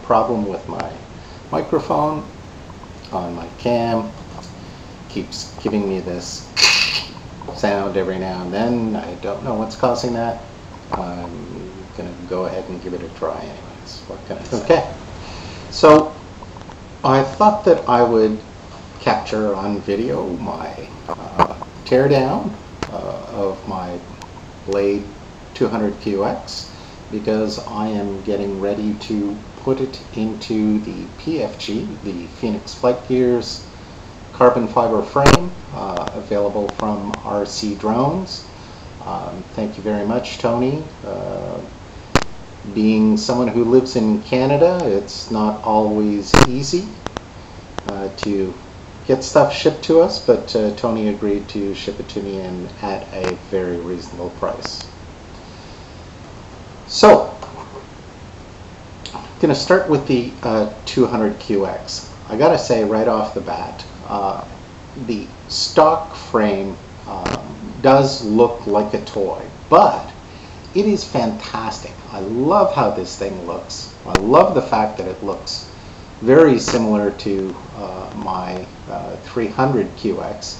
problem with my microphone on my cam. Keeps giving me this sound every now and then. I don't know what's causing that. I'm gonna go ahead and give it a try anyways. What can I say? Okay, so I thought that I would capture on video my teardown of my Blade 200QX, because I am getting ready to put it into the PFG, the Phoenix Flight Gears carbon fiber frame, available from RC Drones. Thank you very much, Tony. Being someone who lives in Canada, it's not always easy to get stuff shipped to us, but Tony agreed to ship it to me and at a very reasonable price. So, I'm going to start with the 200QX. I gotta say right off the bat, the stock frame does look like a toy, but it is fantastic. I love how this thing looks. I love the fact that it looks very similar to my 300QX.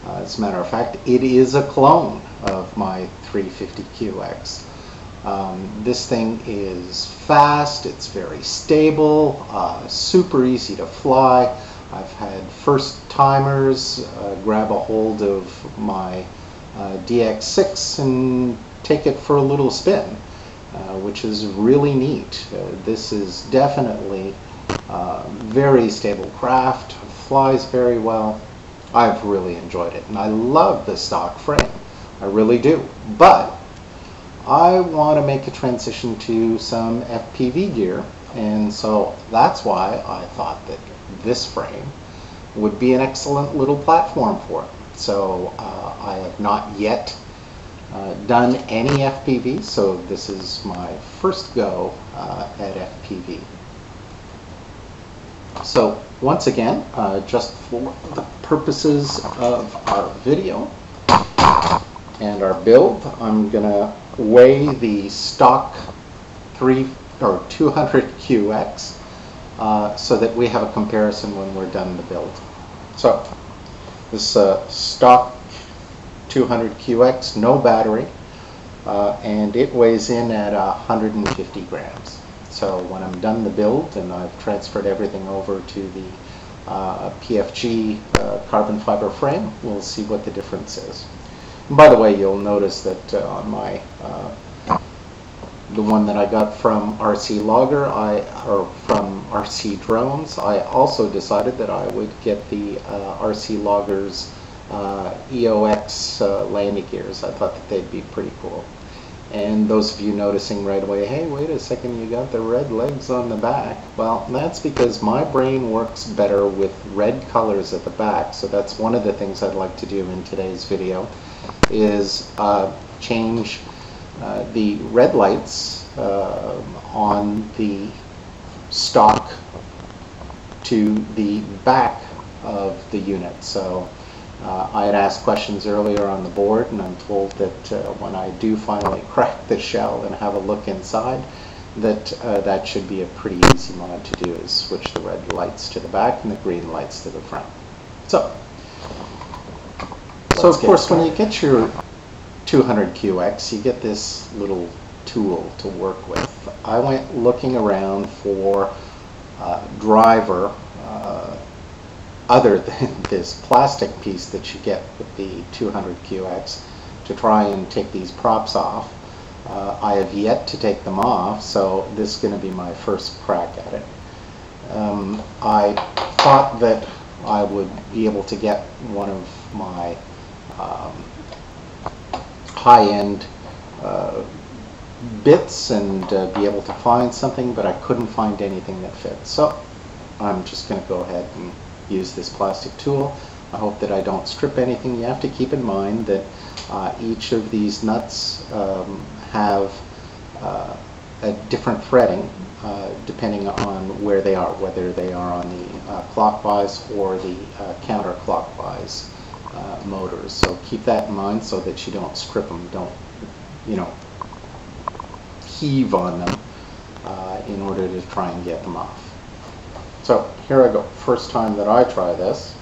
As a matter of fact, it is a clone of my 350QX. This thing is fast, it's very stable, super easy to fly. I've had first timers grab a hold of my DX6 and take it for a little spin, which is really neat. This is definitely very stable craft, flies very well. I've really enjoyed it, and I love the stock frame. I really do. But I want to make a transition to some FPV gear, and so that's why I thought that this frame would be an excellent little platform for it. So I have not yet done any FPV, so this is my first go at FPV. So once again, just for the purposes of our video and our build, I'm gonna weigh the stock 200QX so that we have a comparison when we're done the build. So this stock 200QX, no battery, and it weighs in at 150 grams. So when I'm done the build and I've transferred everything over to the PFG carbon fiber frame, we'll see what the difference is. And by the way, you'll notice that on my the one that I got from RC Logger, or from RC Drones, I also decided that I would get the RC Logger's EOX landing gears. I thought that they'd be pretty cool. And those of you noticing right away, hey, wait a second, you got the red legs on the back. Well, that's because my brain works better with red colors at the back. So that's one of the things I'd like to do in today's video, is change the red lights on the stock to the back of the unit. So I had asked questions earlier on the board, and I'm told that when I do finally crack the shell and have a look inside, that that should be a pretty easy mod to do, is switch the red lights to the back and the green lights to the front. So of course, when you get your 200QX, you get this little tool to work with. I went looking around for driver other than this plastic piece that you get with the 200QX to try and take these props off. I have yet to take them off, so this is going to be my first crack at it. I thought that I would be able to get one of my high-end bits and be able to find something, but I couldn't find anything that fits. So I'm just going to go ahead and use this plastic tool. I hope that I don't strip anything. You have to keep in mind that each of these nuts have a different threading depending on where they are, whether they are on the clockwise or the counterclockwise motors. So keep that in mind so that you don't strip them, don't, you know, heave on them in order to try and get them off. So here I go, first time that I try this.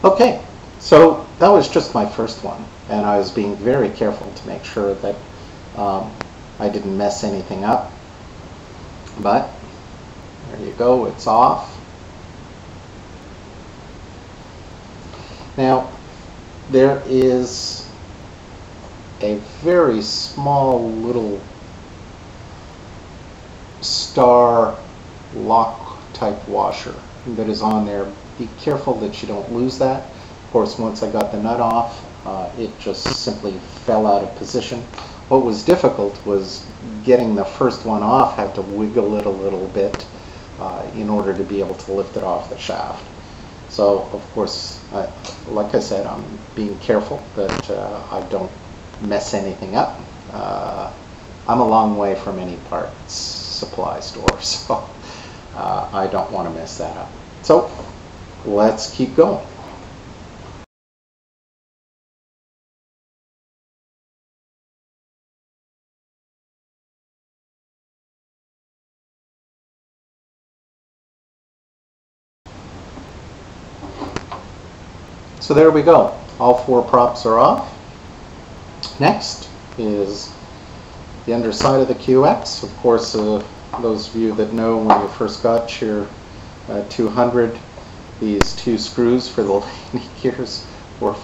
Okay, so that was just my first one, and I was being very careful to make sure that I didn't mess anything up. But there you go, it's off. Now, there is a very small little star lock type washer that is on there. Be careful that you don't lose that. Of course, once I got the nut off, it just simply fell out of position. What was difficult was getting the first one off. Had to wiggle it a little bit in order to be able to lift it off the shaft. So, of course, like I said, I'm being careful that I don't mess anything up. I'm a long way from any parts supply store, so I don't want to mess that up. So, let's keep going. So there we go. All four props are off. Next is the underside of the QX. Of course, those of you that know, when you first got your 200, these two screws for the landing gears were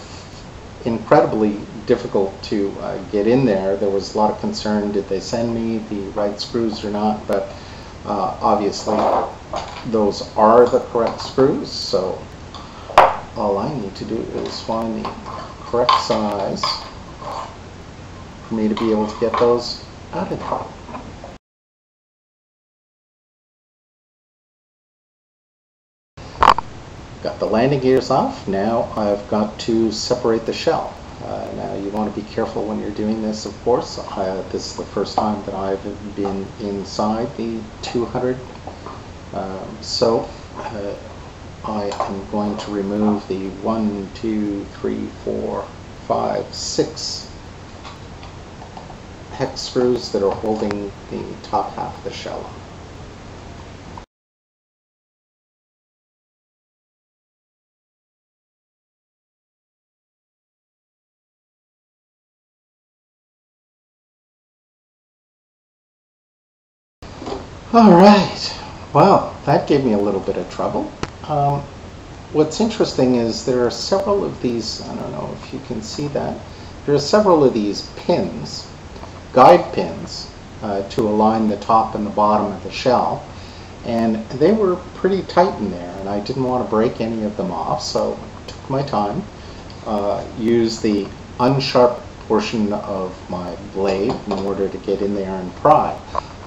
incredibly difficult to get in there. There was a lot of concern, did they send me the right screws or not? But obviously those are the correct screws, so all I need to do is find the correct size for me to be able to get those out of there. Got the landing gears off. Now I've got to separate the shell. Now you want to be careful when you're doing this, of course. This is the first time that I've been inside the 200. I am going to remove the 1, 2, 3, 4, 5, 6 hex screws that are holding the top half of the shell. All right, well, that gave me a little bit of trouble. What's interesting is there are several of these, I don't know if you can see that, there are several of these pins, guide pins, to align the top and the bottom of the shell, and they were pretty tight in there, and I didn't want to break any of them off, so I took my time, used the unsharp portion of my blade in order to get in there and pry.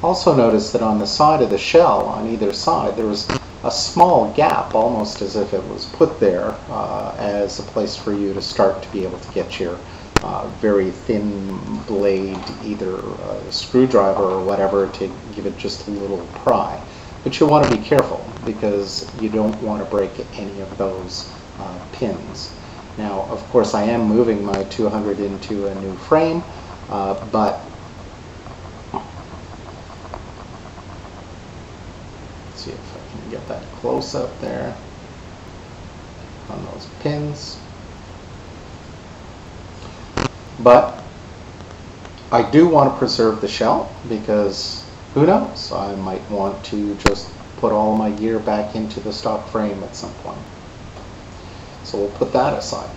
Also notice that on the side of the shell, on either side, there was a small gap, almost as if it was put there as a place for you to start to be able to get your very thin blade, either a screwdriver or whatever, to give it just a little pry. But you want to be careful because you don't want to break any of those pins. Now, of course, I am moving my 200 into a new frame, but see if I can get that close up there on those pins. But I do want to preserve the shell because who knows, I might want to just put all my gear back into the stock frame at some point. So we'll put that aside.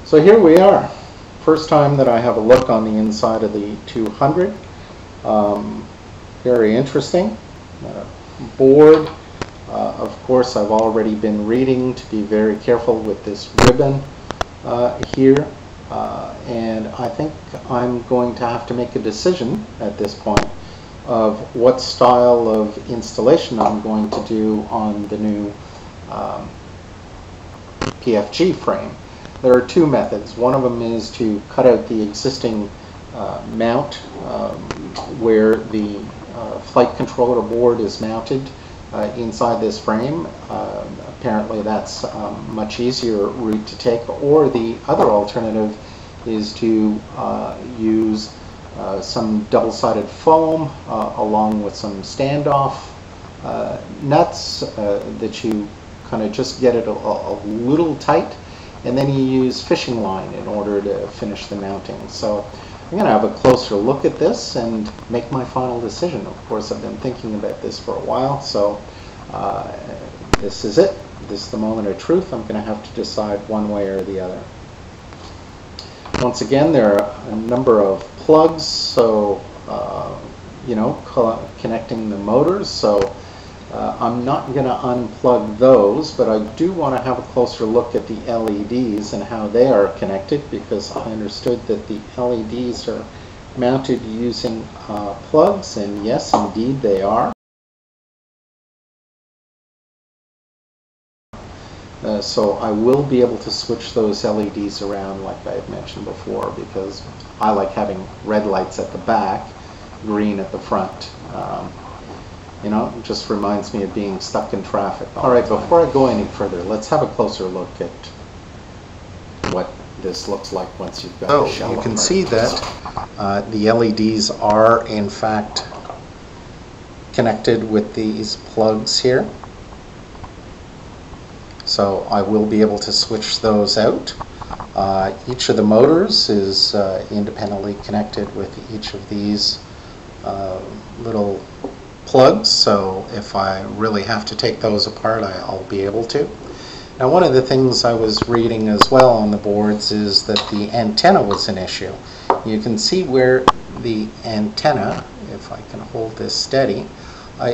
So here we are. First time that I have a look on the inside of the 200. Very interesting. Board. Of course, I've already been reading to be very careful with this ribbon here. And I think I'm going to have to make a decision at this point of what style of installation I'm going to do on the new PFG frame. There are two methods. One of them is to cut out the existing mount where the flight controller board is mounted inside this frame. Apparently that's a much easier route to take, or the other alternative is to use some double-sided foam along with some standoff nuts that you kind of just get it a little tight, and then you use fishing line in order to finish the mounting. So I'm going to have a closer look at this and make my final decision. Of course, I've been thinking about this for a while, so this is it. This is the moment of truth. I'm going to have to decide one way or the other. Once again, there are a number of plugs, so you know, connecting the motors. So I'm not going to unplug those, but I do want to have a closer look at the LEDs and how they are connected, because I understood that the LEDs are mounted using plugs, and yes, indeed they are. So I will be able to switch those LEDs around like I had mentioned before, because I like having red lights at the back, green at the front. You know, it just reminds me of being stuck in traffic. All right, before I go any further, let's have a closer look at what this looks like once you've got the shell. You can see that the LEDs are in fact connected with these plugs here. So I will be able to switch those out. Each of the motors is independently connected with each of these little plugs, so if I really have to take those apart, I'll be able to. Now, one of the things I was reading as well on the boards is that the antenna was an issue. You can see where the antenna, if I can hold this steady,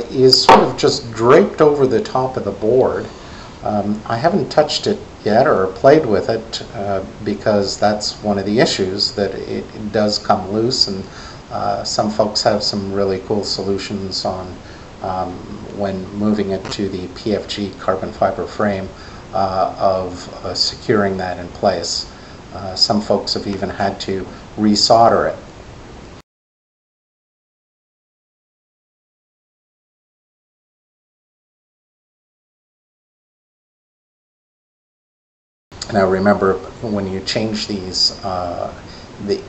is sort of just draped over the top of the board. I haven't touched it yet or played with it because that's one of the issues, that it does come loose, and some folks have some really cool solutions on when moving it to the PFG carbon fiber frame of securing that in place. Some folks have even had to resolder it. Now remember, when you change these,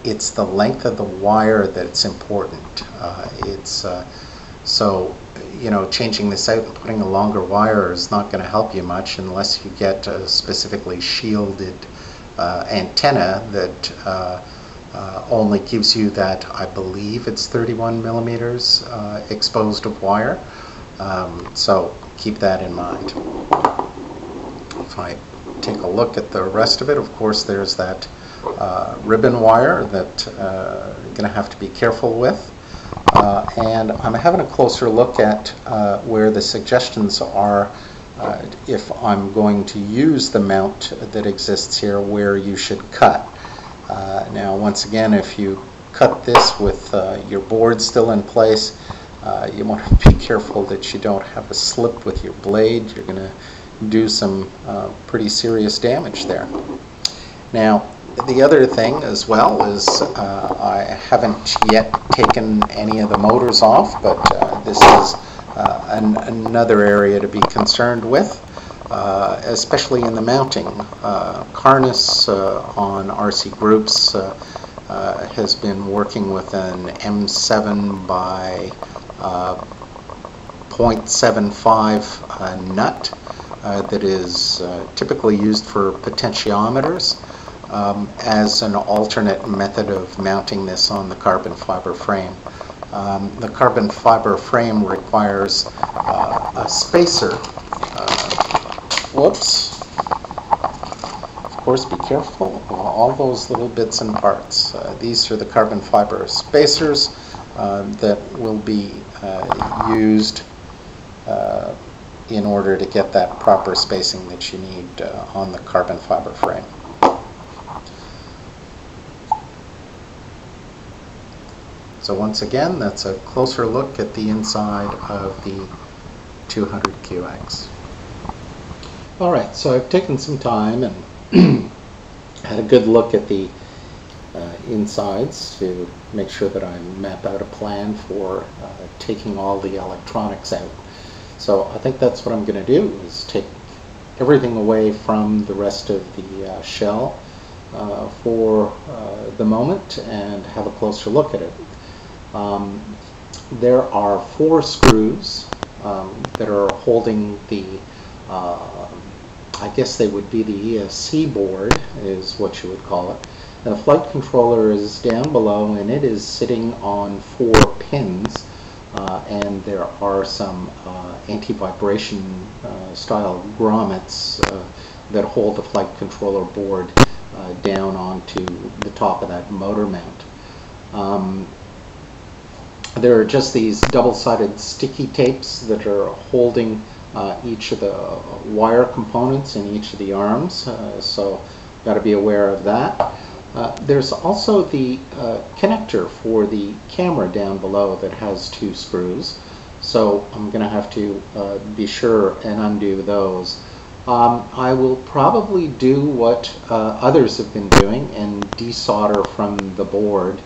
it's the length of the wire that's important. So, you know, changing this out and putting a longer wire is not going to help you much unless you get a specifically shielded antenna that only gives you that, I believe it's 31 millimeters exposed of wire. So keep that in mind. If I take a look at the rest of it, of course there's that ribbon wire that you're going to have to be careful with. And I'm having a closer look at where the suggestions are if I'm going to use the mount that exists here, where you should cut. Now, once again, if you cut this with your board still in place, you want to be careful that you don't have a slip with your blade. You're going to do some pretty serious damage there. Now, the other thing as well is I haven't yet taken any of the motors off, but this is another area to be concerned with, especially in the mounting. Carnus on RC Groups has been working with an M7 by 0.75 nut that is typically used for potentiometers as an alternate method of mounting this on the carbon fiber frame. The carbon fiber frame requires a spacer. Whoops. Of course, be careful of all those little bits and parts. These are the carbon fiber spacers that will be used in order to get that proper spacing that you need on the carbon fiber frame. So once again, that's a closer look at the inside of the 200QX. Alright, so I've taken some time and had a good look at the insides to make sure that I map out a plan for taking all the electronics out. So I think that's what I'm going to do, is take everything away from the rest of the shell for the moment and have a closer look at it. There are 4 screws that are holding the, I guess they would be the ESC board, is what you would call it. And the flight controller is down below, and it is sitting on 4 pins, and there are some anti-vibration style grommets that hold the flight controller board down onto the top of that motor mount. There are just these double-sided sticky tapes that are holding each of the wire components in each of the arms, so got to be aware of that. There's also the connector for the camera down below that has 2 screws, so I'm going to have to be sure and undo those. I will probably do what others have been doing and desolder from the board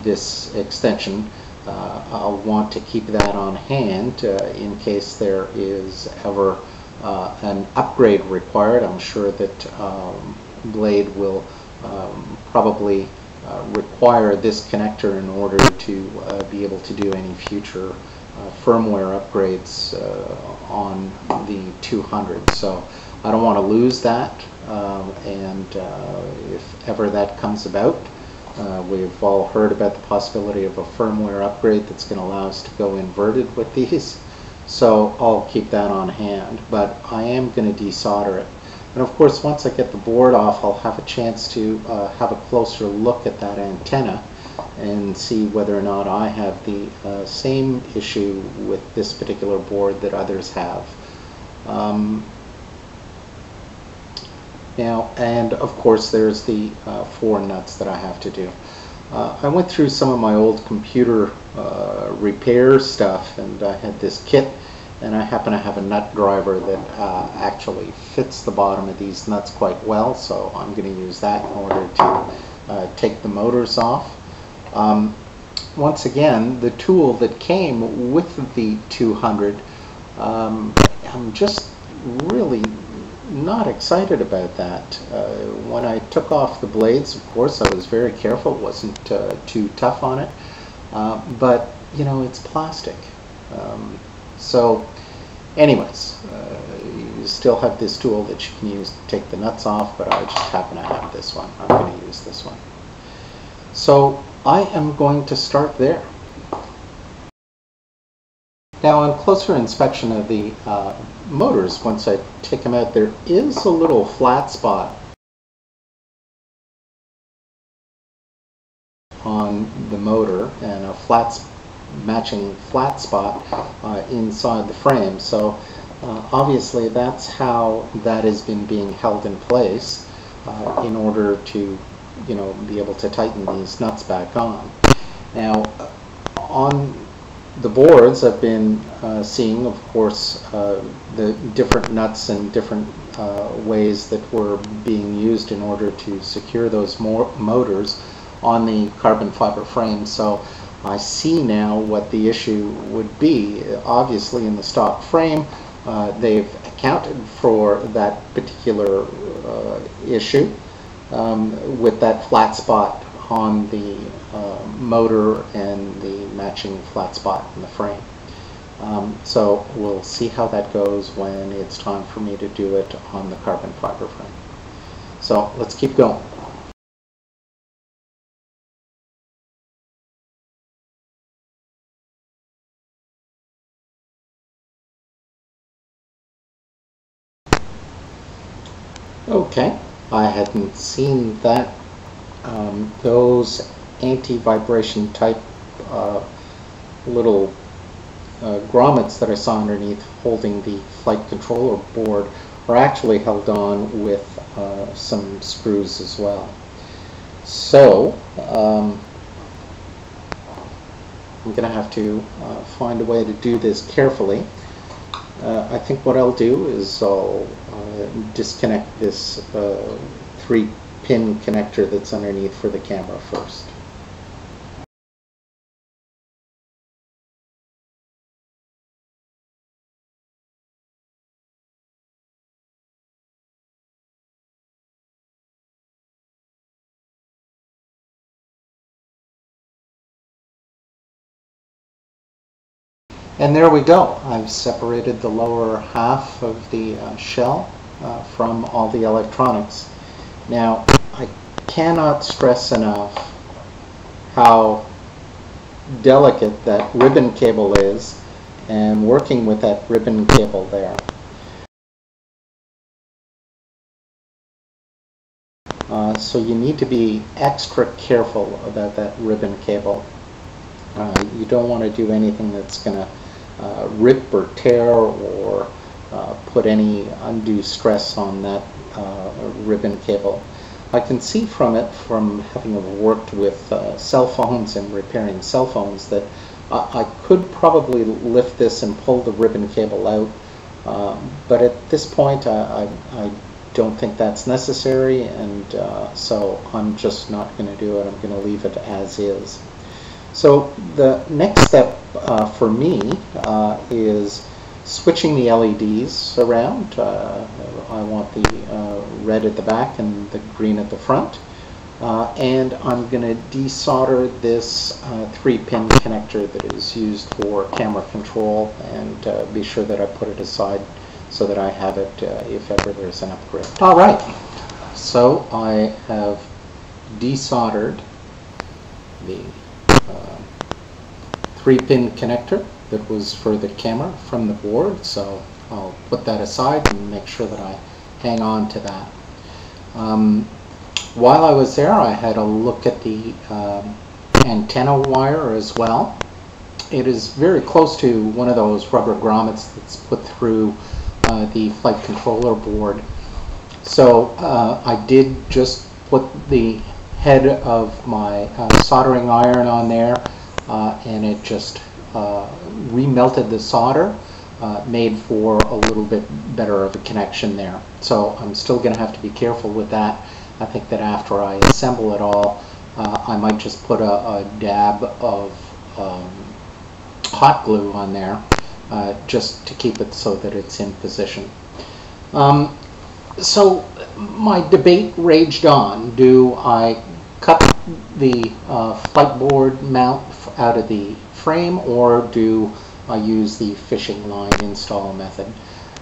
this extension. I'll want to keep that on hand in case there is ever an upgrade required. I'm sure that Blade will probably require this connector in order to be able to do any future firmware upgrades on the 200. So I don't want to lose that, and if ever that comes about, we've all heard about the possibility of a firmware upgrade that's going to allow us to go inverted with these. So I'll keep that on hand, but I am going to desolder it. And of course, once I get the board off, I'll have a chance to have a closer look at that antenna and see whether or not I have the same issue with this particular board that others have. Now, and of course, there's the 4 nuts that I have to do. I went through some of my old computer repair stuff, and I had this kit, and I happen to have a nut driver that actually fits the bottom of these nuts quite well, so I'm going to use that in order to take the motors off. Once again, the tool that came with the 200, I'm just really not excited about that. When I took off the blades, of course, I was very careful. It wasn't too tough on it, but you know, it's plastic. So anyways, you still have this tool that you can use to take the nuts off, but I just happen to have this one. I'm going to use this one. So I am going to start there. Now, on closer inspection of the motors, once I take them out, there is a little flat spot on the motor and a matching flat spot inside the frame. So obviously that's how that has been being held in place in order to, you know, be able to tighten these nuts back on. Now, on the boards, I've been seeing, of course, the different nuts and different ways that were being used in order to secure those motors on the carbon fiber frame. So I see now what the issue would be. Obviously, in the stock frame, they've accounted for that particular issue with that flat spot on the motor and the matching flat spot in the frame. So we'll see how that goes when it's time for me to do it on the carbon fiber frame. So let's keep going. Okay, I hadn't seen that. Those anti-vibration type little grommets that I saw underneath holding the flight controller board are actually held on with some screws as well. So I'm going to have to find a way to do this carefully. I think what I'll do is I'll disconnect this 3-pin connector that's underneath for the camera first. And there we go. I've separated the lower half of the shell from all the electronics. Now, I cannot stress enough how delicate that ribbon cable is, and working with that ribbon cable there. So you need to be extra careful about that ribbon cable. You don't want to do anything that's going to rip or tear or put any undue stress on that ribbon cable. I can see from it, from having worked with cell phones and repairing cell phones, that I could probably lift this and pull the ribbon cable out, but at this point I don't think that's necessary, and so I'm just not going to do it. I'm going to leave it as is. So the next step for me is switching the LEDs around. I want the red at the back and the green at the front. And I'm going to desolder this 3-pin connector that is used for camera control, and be sure that I put it aside so that I have it if ever there's an upgrade. Alright, so I have desoldered the 3-pin connector that was for the camera from the board, so I'll put that aside and make sure that I hang on to that. While I was there, I had a look at the antenna wire as well. It is very close to one of those rubber grommets that's put through the flight controller board. So I did just put the head of my soldering iron on there, and it just remelted the solder, made for a little bit better of a connection there. So I'm still going to have to be careful with that. I think that after I assemble it all, I might just put a dab of hot glue on there, just to keep it so that it's in position. So my debate raged on. Do I cut the flight board mount out of the frame, or do I use the fishing line install method?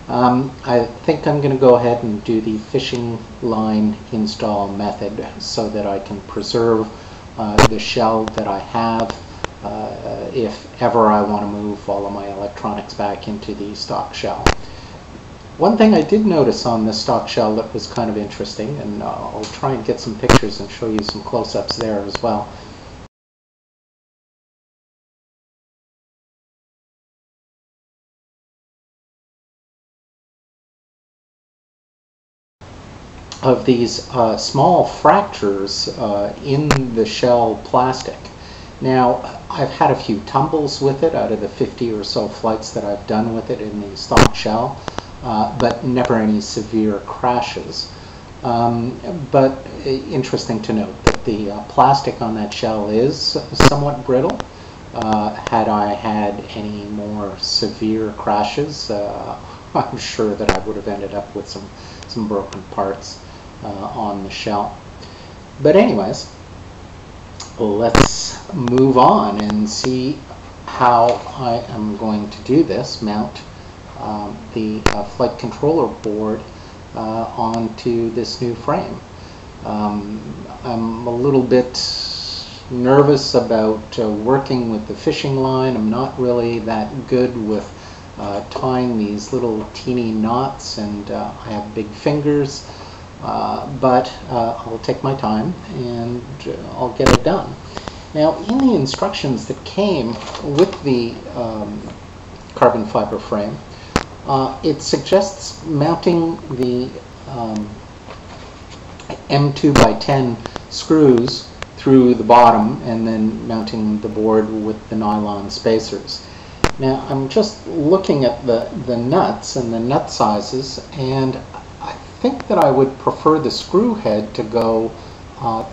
I think I'm going to go ahead and do the fishing line install method so that I can preserve the shell that I have if ever I want to move all of my electronics back into the stock shell. One thing I did notice on this stock shell that was kind of interesting, and I'll try and get some pictures and show you some close-ups there as well. Of these small fractures in the shell plastic. Now, I've had a few tumbles with it out of the 50 or so flights that I've done with it in the stock shell, but never any severe crashes. But interesting to note that the plastic on that shell is somewhat brittle. Had I had any more severe crashes, I'm sure that I would have ended up with some broken parts on the shell. But anyways, let's move on and see how I am going to do this, mount the flight controller board onto this new frame. I'm a little bit nervous about working with the fishing line. I'm not really that good with tying these little teeny knots, and I have big fingers, but I'll take my time and I'll get it done. Now, in the instructions that came with the carbon fiber frame, it suggests mounting the M2x10 screws through the bottom and then mounting the board with the nylon spacers. Now, I'm just looking at the nuts and the nut sizes, and I think that I would prefer the screw head to go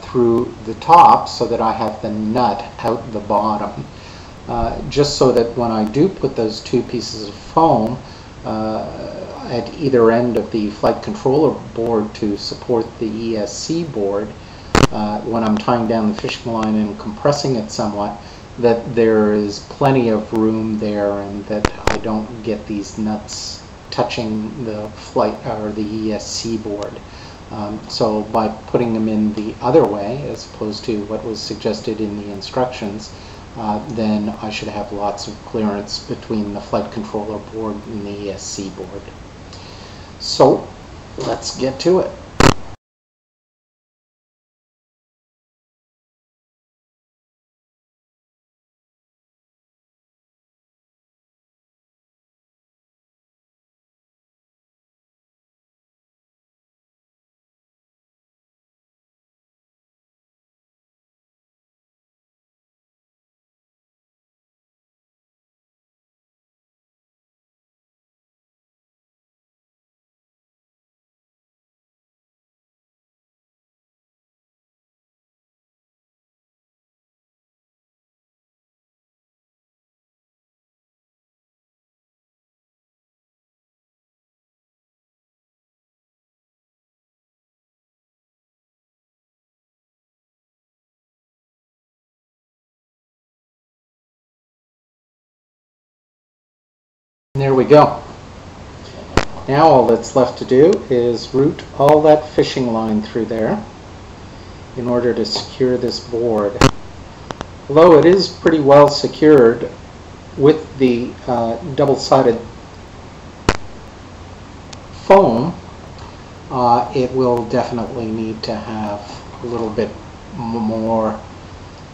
through the top so that I have the nut out the bottom, just so that when I do put those two pieces of foam at either end of the flight controller board to support the ESC board, when I'm tying down the fishing line and compressing it somewhat, that there is plenty of room there and that I don't get these nuts touching the flight or the ESC board. So by putting them in the other way, as opposed to what was suggested in the instructions, then I should have lots of clearance between the flight controller board and the ESC board. So let's get to it. There we go. Now all that's left to do is route all that fishing line through there in order to secure this board. Although it is pretty well secured with the double-sided foam, it will definitely need to have a little bit more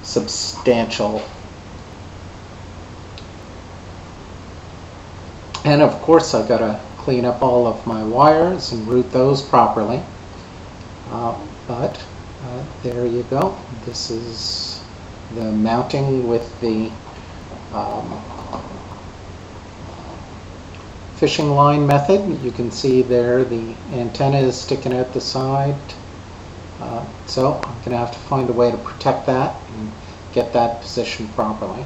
substantial. And of course I've got to clean up all of my wires and route those properly. But there you go. This is the mounting with the fishing line method. You can see there the antenna is sticking out the side. So I'm going to have to find a way to protect that and get that positioned properly.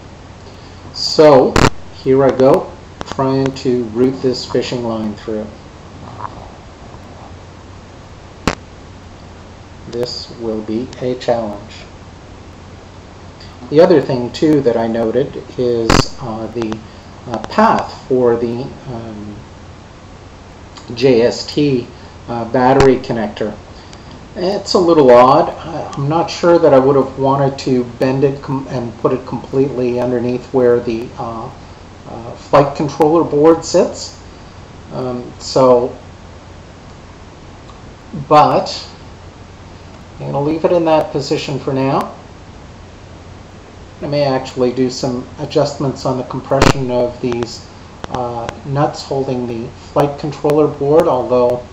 So here I go, trying to route this fishing line through. This will be a challenge. The other thing too that I noted is the path for the JST battery connector. It's a little odd. I'm not sure that I would have wanted to bend it and put it completely underneath where the flight controller board sits. But I'm going to leave it in that position for now. I may actually do some adjustments on the compression of these nuts holding the flight controller board, although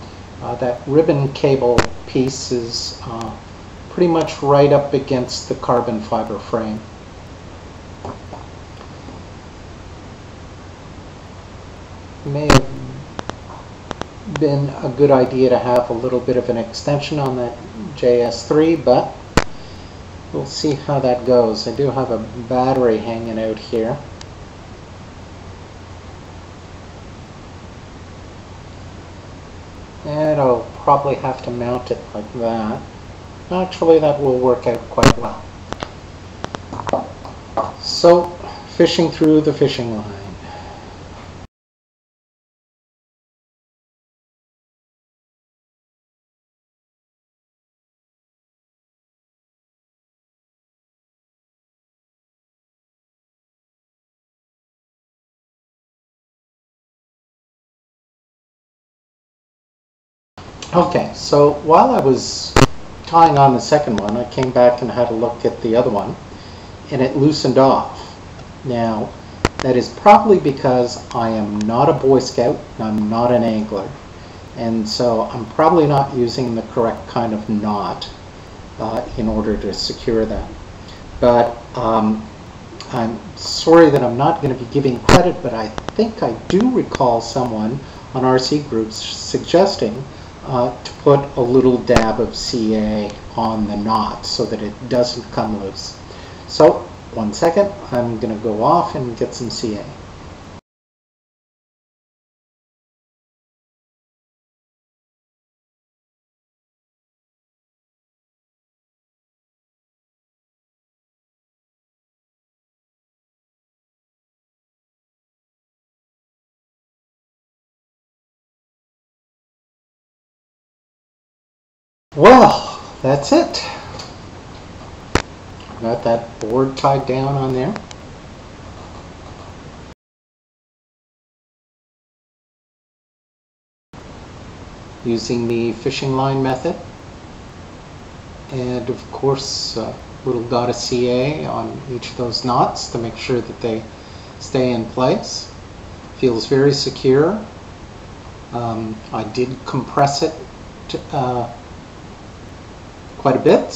that ribbon cable piece is pretty much right up against the carbon fiber frame. May have been a good idea to have a little bit of an extension on that JS3, but we'll see how that goes. I do have a battery hanging out here. And I'll probably have to mount it like that. Actually, that will work out quite well. So, fishing through the fishing line. Okay, so while I was tying on the second one, I came back and had a look at the other one, and it loosened off. Now, that is probably because I am not a Boy Scout, and I'm not an angler, and so I'm probably not using the correct kind of knot in order to secure that. But I'm sorry that I'm not going to be giving credit, but I think I do recall someone on RC groups suggesting to put a little dab of CA on the knot so that it doesn't come loose. So, 1 second, I'm going to go off and get some CA. Well, that's it. Got that board tied down on there. Using the fishing line method. And of course, little dot of CA on each of those knots to make sure that they stay in place. Feels very secure. I did compress it quite a bit,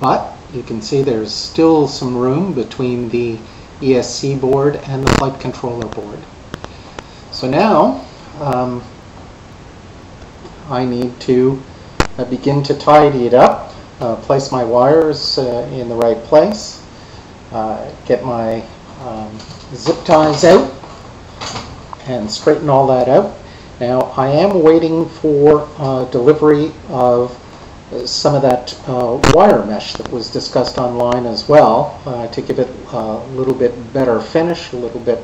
but you can see there's still some room between the ESC board and the flight controller board. So now I need to begin to tidy it up, place my wires in the right place, get my zip ties out and straighten all that out. Now I am waiting for delivery of some of that wire mesh that was discussed online as well, to give it a little bit better finish, a little bit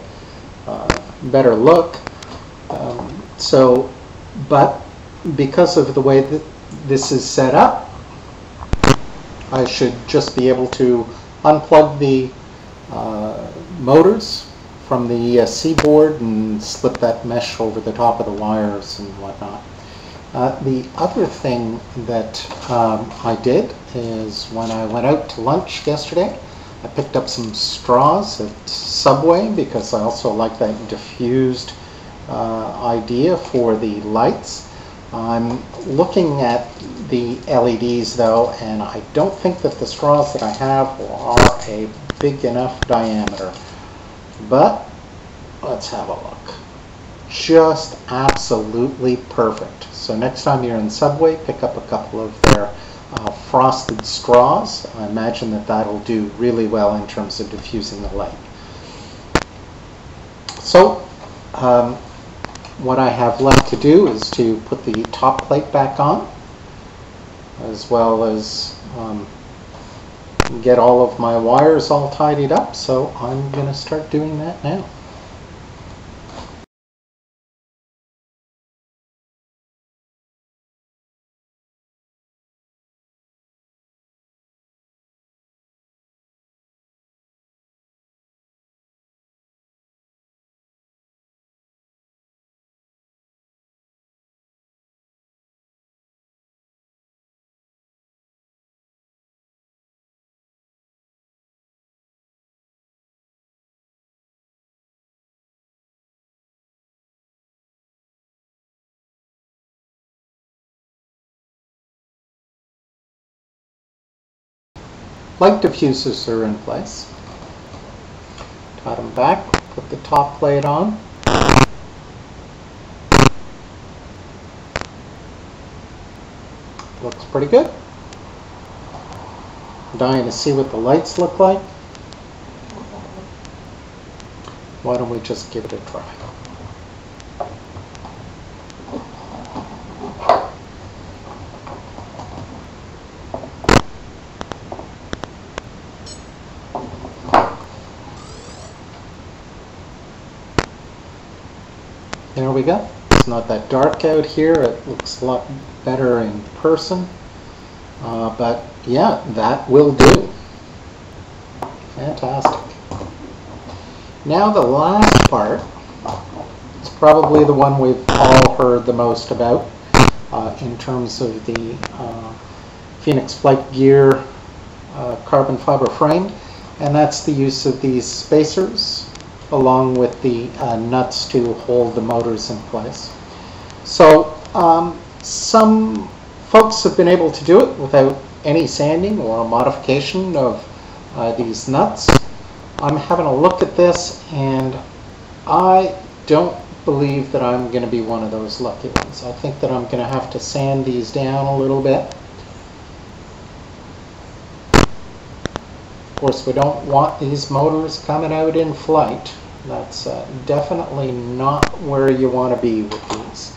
better look. But because of the way that this is set up, I should just be able to unplug the motors from the ESC board and slip that mesh over the top of the wires and whatnot. The other thing that I did is when I went out to lunch yesterday, I picked up some straws at Subway because I also like that diffused idea for the lights. I'm looking at the LEDs though, and I don't think that the straws that I have are a big enough diameter. But let's have a look. Just absolutely perfect. So next time you're in Subway, pick up a couple of their frosted straws. I imagine that that'll do really well in terms of diffusing the light. So what I have left to do is to put the top plate back on, as well as get all of my wires all tidied up. So I'm going to start doing that now. Light diffusers are in place. Tie them back, put the top plate on. Looks pretty good. I'm dying to see what the lights look like. Why don't we just give it a try? There we go. It's not that dark out here. It looks a lot better in person. But yeah, that will do. Fantastic. Now the last part is probably the one we've all heard the most about in terms of the Phoenix Flight Gear carbon fiber frame, and that's the use of these spacers along with the nuts to hold the motors in place. So some folks have been able to do it without any sanding or modification of these nuts. I'm having a look at this and I don't believe that I'm going to be one of those lucky ones. I think that I'm going to have to sand these down a little bit. Of course, we don't want these motors coming out in flight. That's definitely not where you want to be with these.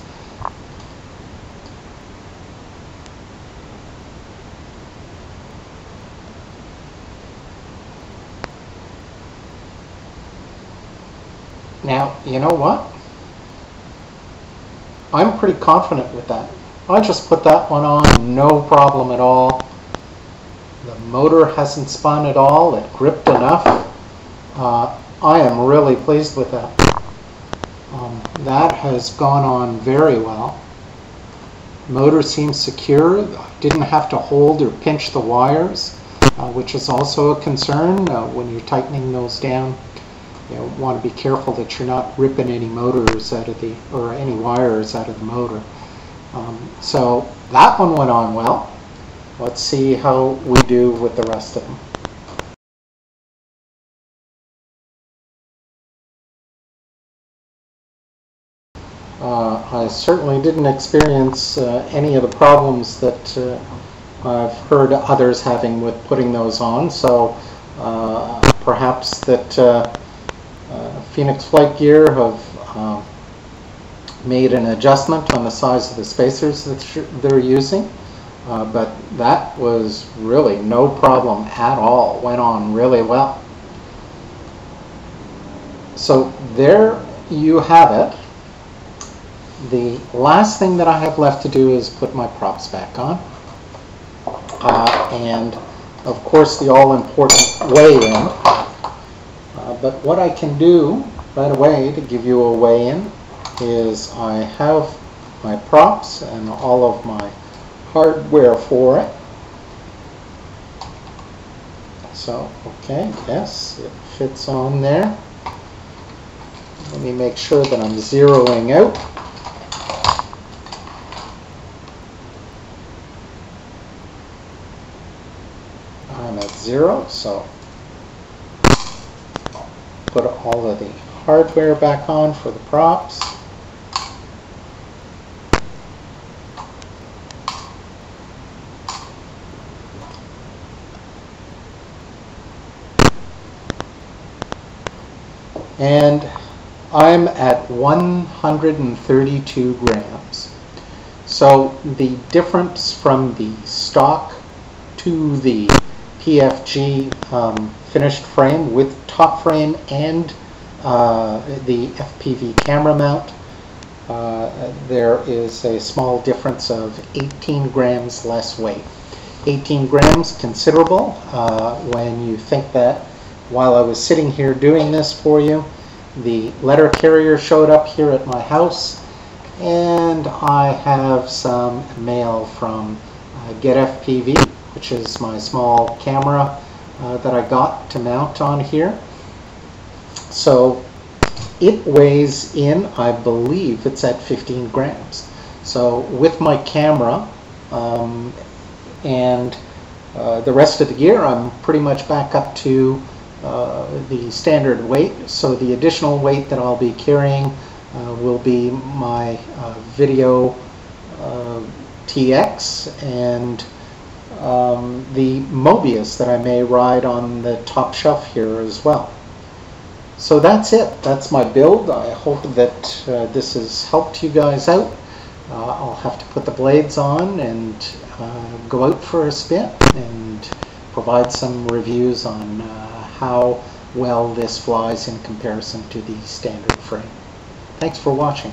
Now, you know what? I'm pretty confident with that. I just put that one on, no problem at all. The motor hasn't spun at all, it gripped enough. I am really pleased with that. That has gone on very well. Motor seems secure. I didn't have to hold or pinch the wires, which is also a concern when you're tightening those down. You want to be careful that you're not ripping any motors out of the, or any wires out of the motor. So that one went on well. Let's see how we do with the rest of them. I certainly didn't experience any of the problems that I've heard others having with putting those on, so perhaps that Phoenix Flight Gear have made an adjustment on the size of the spacers that they're using, but that was really no problem at all. Went on really well. So there you have it. The last thing that I have left to do is put my props back on, and of course the all-important weigh-in. But what I can do right away to give you a weigh-in is I have my props and all of my hardware for it. So, okay, yes, it fits on there. Let me make sure that I'm zeroing out. I'm at 0, so put all of the hardware back on for the props. And I'm at 132 grams. So the difference from the stock to the PFG finished frame with top frame and the FPV camera mount, there is a small difference of 18 grams less weight. 18 grams, considerable, when you think that while I was sitting here doing this for you, the letter carrier showed up here at my house, and I have some mail from Get FPV, which is my small camera that I got to mount on here. So it weighs in, I believe it's at 15 grams. So with my camera and the rest of the gear, I'm pretty much back up to the standard weight. So the additional weight that I'll be carrying will be my video TX and the Mobius that I may ride on the top shelf here as well. So that's it. That's my build. I hope that this has helped you guys out. I'll have to put the blades on and go out for a spin and provide some reviews on how well this flies in comparison to the standard frame. Thanks for watching.